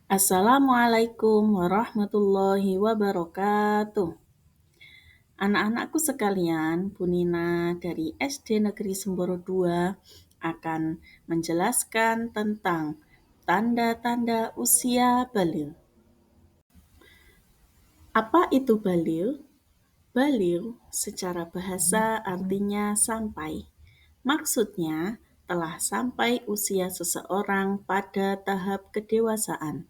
Assalamualaikum warahmatullahi wabarakatuh. Anak-anakku sekalian, Bu Nina dari SD Negeri Semboro 2 akan menjelaskan tentang tanda-tanda usia baligh. Apa itu baligh? Baligh secara bahasa artinya sampai. Maksudnya telah sampai usia seseorang pada tahap kedewasaan.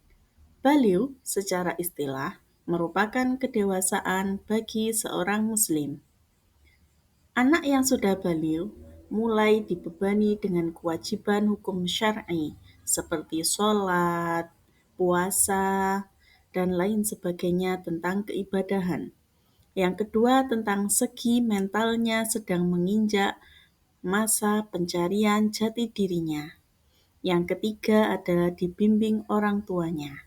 Baligh secara istilah merupakan kedewasaan bagi seorang muslim. Anak yang sudah baligh mulai dibebani dengan kewajiban hukum syar'i seperti sholat, puasa, dan lain sebagainya tentang keibadahan. Yang kedua tentang segi mentalnya sedang menginjak masa pencarian jati dirinya. Yang ketiga adalah dibimbing orang tuanya.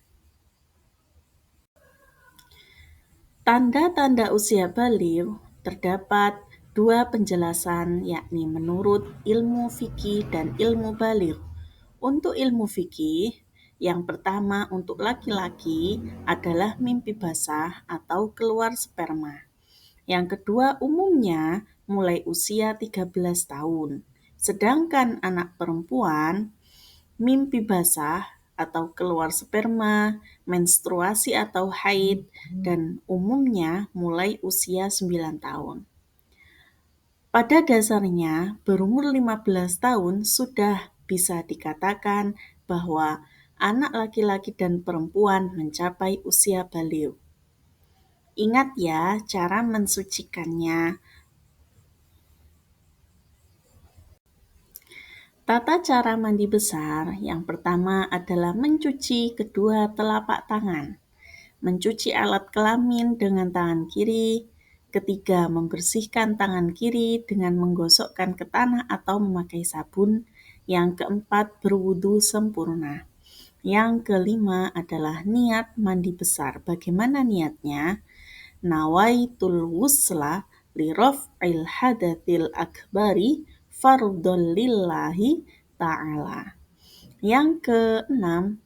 Tanda-tanda usia baligh terdapat dua penjelasan, yakni menurut ilmu fikih dan ilmu baligh. Untuk ilmu fikih, yang pertama untuk laki-laki adalah mimpi basah atau keluar sperma. Yang kedua umumnya mulai usia 13 tahun. Sedangkan anak perempuan mimpi basah atau keluar sperma, menstruasi atau haid, dan umumnya mulai usia 9 tahun. Pada dasarnya, berumur 15 tahun sudah bisa dikatakan bahwa anak laki-laki dan perempuan mencapai usia baligh. Ingat ya cara mensucikannya. Tata cara mandi besar yang pertama adalah mencuci kedua telapak tangan, mencuci alat kelamin dengan tangan kiri, ketiga membersihkan tangan kiri dengan menggosokkan ke tanah atau memakai sabun, yang keempat berwudu sempurna. Yang kelima adalah niat mandi besar. Bagaimana niatnya? Nawaitul wusla li raf'il hadatsil akbari fardhon lillahi ta'ala. Yang keenam,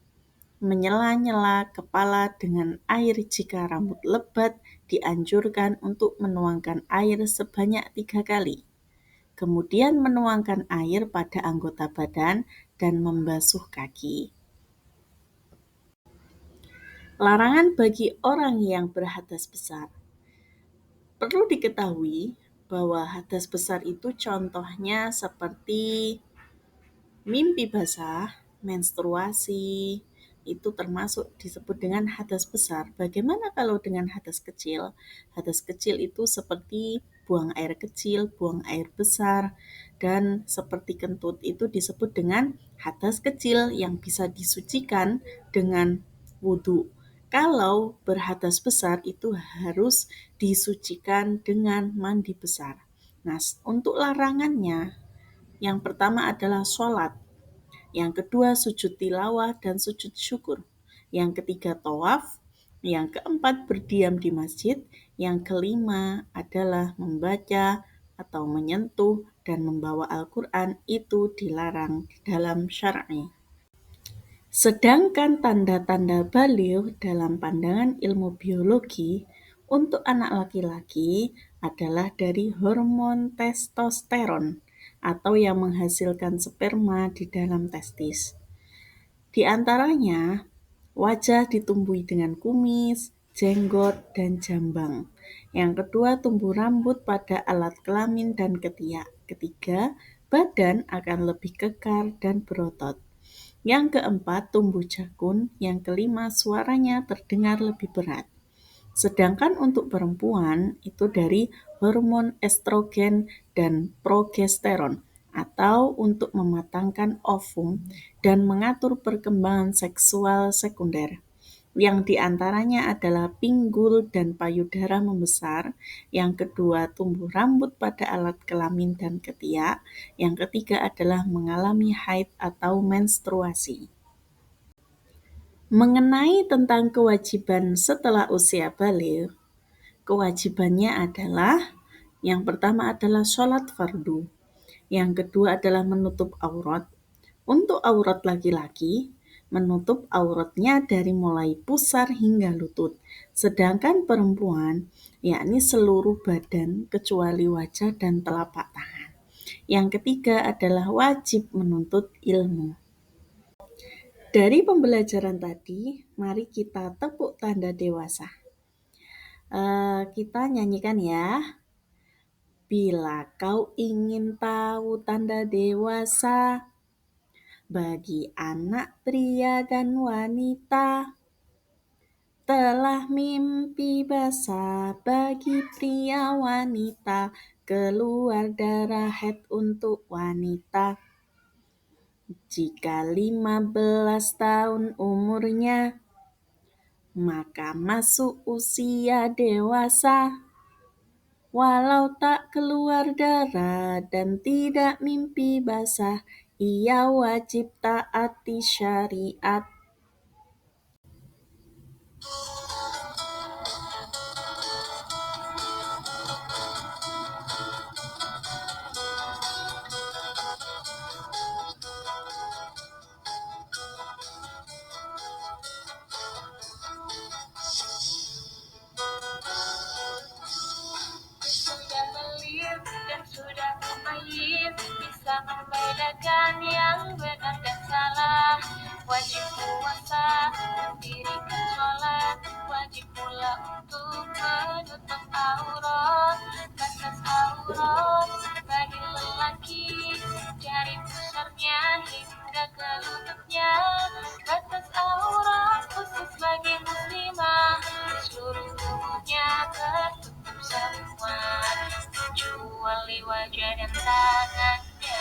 menyela-nyela kepala dengan air jika rambut lebat dianjurkan untuk menuangkan air sebanyak 3 kali. Kemudian menuangkan air pada anggota badan dan membasuh kaki. Larangan bagi orang yang berhadas besar. Perlu diketahui bahwa hadas besar itu contohnya seperti mimpi basah, menstruasi, itu termasuk disebut dengan hadas besar. Bagaimana kalau dengan hadas kecil? Hadas kecil itu seperti buang air kecil, buang air besar, dan seperti kentut itu disebut dengan hadas kecil yang bisa disucikan dengan wudhu. Kalau berhadas besar itu harus disucikan dengan mandi besar. Nah, untuk larangannya, yang pertama adalah sholat, yang kedua sujud tilawah dan sujud syukur, yang ketiga tawaf, yang keempat berdiam di masjid, yang kelima adalah membaca atau menyentuh dan membawa Al-Quran, itu dilarang di dalam syar'i. Sedangkan tanda-tanda baligh dalam pandangan ilmu biologi untuk anak laki-laki adalah dari hormon testosteron atau yang menghasilkan sperma di dalam testis. Di antaranya, wajah ditumbuhi dengan kumis, jenggot, dan jambang. Yang kedua, tumbuh rambut pada alat kelamin dan ketiak. Ketiga, badan akan lebih kekar dan berotot. Yang keempat, tumbuh jakun. Yang kelima, suaranya terdengar lebih berat. Sedangkan untuk perempuan itu dari hormon estrogen dan progesteron atau untuk mematangkan ovum dan mengatur perkembangan seksual sekunder. Yang diantaranya adalah pinggul dan payudara membesar. Yang kedua, tumbuh rambut pada alat kelamin dan ketiak. Yang ketiga adalah mengalami haid atau menstruasi. Mengenai tentang kewajiban setelah usia baligh, kewajibannya adalah yang pertama adalah sholat fardu, yang kedua adalah menutup aurat. Untuk aurat laki-laki, menutup auratnya dari mulai pusar hingga lutut. Sedangkan perempuan, yakni seluruh badan kecuali wajah dan telapak tangan. Yang ketiga adalah wajib menuntut ilmu. Dari pembelajaran tadi, mari kita tepuk tanda dewasa. Kita nyanyikan ya. Bila kau ingin tahu tanda dewasa bagi anak pria dan wanita, telah mimpi basah bagi pria wanita, keluar darah haid untuk wanita. Jika 15 tahun umurnya, maka masuk usia dewasa. Walau tak keluar darah dan tidak mimpi basah, ia wajib taati syariat. Sudah belir dan sudah mumayyiz, bisa membedakan yang benar dan salah. Wajib puasa, mendirikan sholat, wajib pula untuk menutup aurat. Batas aurat bagi lelaki dari pusarnya hingga ke lututnya. Batas aurat khusus bagi muslimah, seluruh tubuhnya tertutup semua kecuali wajah dan tangannya.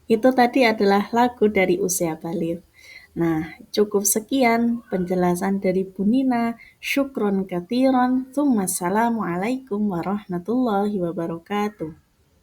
Itu tadi adalah lagu dari Usia Baligh. Nah, cukup sekian penjelasan dari Bu Nina. Syukron katiron. Assalamualaikum warahmatullahi wabarakatuh.